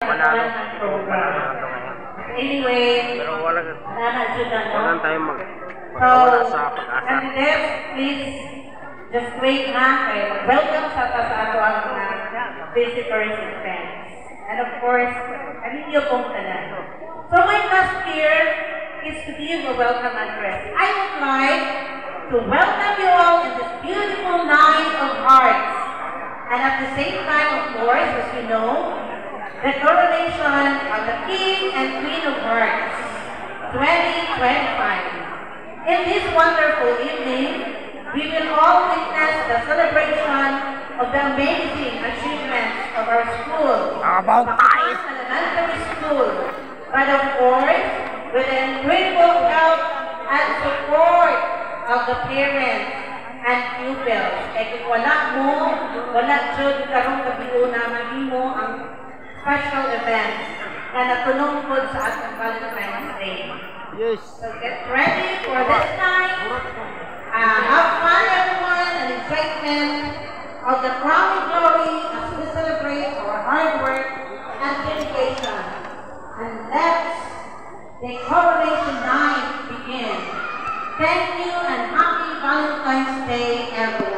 Panalo. Program. Anyway, Pero walang tayong so, sa pag-asa. candidates, please just wait na. Welcome sa ato ang mga visitors and friends. And of course, kaninyo pong tanan. So my task here is to give a welcome address. I would like to welcome you all in this beautiful night of hearts. And at the same time, of course, as you know, the coronation of the King and Queen of Hearts 2025. In this wonderful evening, we will all witness the celebration of the amazing achievements of our school, Bakasan Elementary School, but of course, with the incredible help and support of the parents and pupils. Kaya kung wala mo, wala dyan karong gabi na mahimo ang special event na natulong po sa ating Valentine's Day. Yes. So get ready for this night. Have fun everyone and excitement of the crowning glory as we celebrate our hard work and dedication. And let's the coronation night begin. Thank you and happy Valentine's Day everyone.